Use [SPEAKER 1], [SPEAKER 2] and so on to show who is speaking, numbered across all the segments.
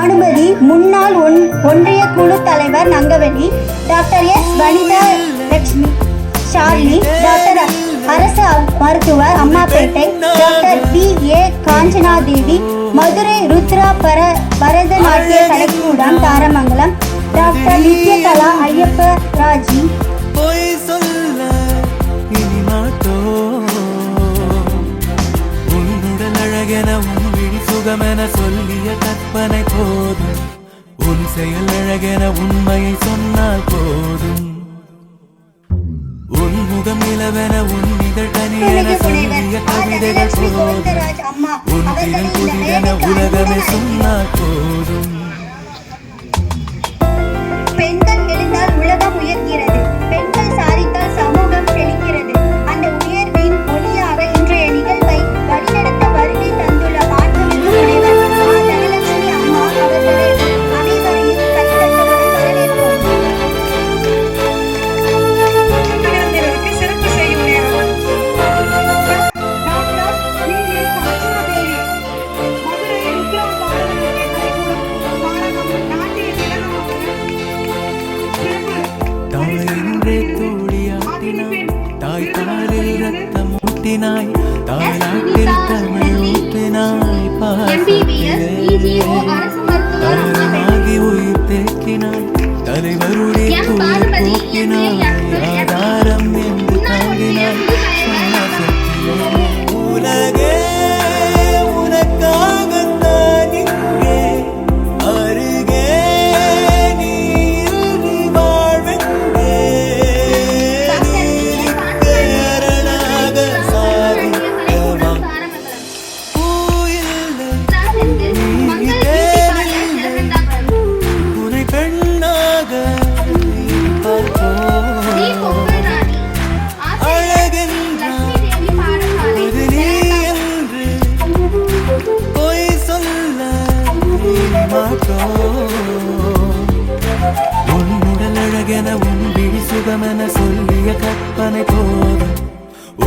[SPEAKER 1] பானுமதி, முன்னாள் ஒன்றிய குழு தலைவர் Nangavalli, doctor S Vanitha Lakshmi Shalini, doctor அரசு மருத்துவர் Ammapettai, doctor P A Kanchanadevi, Madurai Rudra பரதநாட்டிய கலைக்கூடம் தாரமங்கலம், டாக்டர் நித்யகலா ஐயப்ப ராஜி.
[SPEAKER 2] சுகமென சொல்லிய கற்பனை போதும், உன் செயல் அழகென உண்மையை சொன்னால் போதும். உன் முகம் நிலவென உன் இதழ் கனியென சொல்லிய கவிதைகள் போதும், உன் திறன் புதிதென உலகமே சொன்னால் போதும்.
[SPEAKER 1] பெண்கள் எழுந்தால் உலகம் உயர்கிறது, பெண்கள் சாதித்தால் சமூகம் செழிக்கிறது. அந்த உயர்வின் ஒளியாக இன்றைய நிகழ்வை வழிநடத்த வருகை தந்துள்ள மாண்புமிகு முனைவர் தனலட்சுமி அம்மா அவர்களை அனைவரையும் கைதட்டலுடன் வரவேற்போம்.
[SPEAKER 3] சிறப்பு செய்யும் நேரம்.
[SPEAKER 2] தாய் காலில் ரத்தம் ஊட்டினாய், தாலாட்டில் தமிழ் ஊற்றினாய், தாரமாகி உயிர் தேக்கினாய், தலைவருடைய தூர் போக்கினாய், ஆதாரம் என்று தாங்கினாய். உலகே உனக்காகத்தான் இங்கே அருகே உன்னுடல் அழகென உன் விழி சுகமென சொல்லிய கற்பனை போதும்,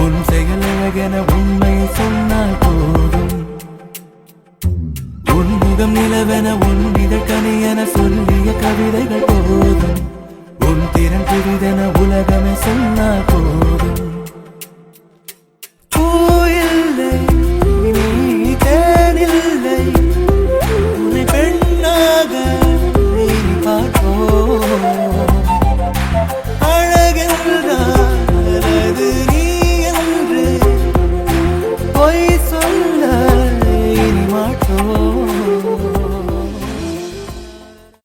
[SPEAKER 2] உன் செயல் அழகென உண்மை சொன்னால் போதும். உன் முகம் நிலவென உன் இதழ் கனியென சொல்லிய கவிதைகள் போதும், உன் திறன் புதிதென உலகமே சொன்னால் போதும்.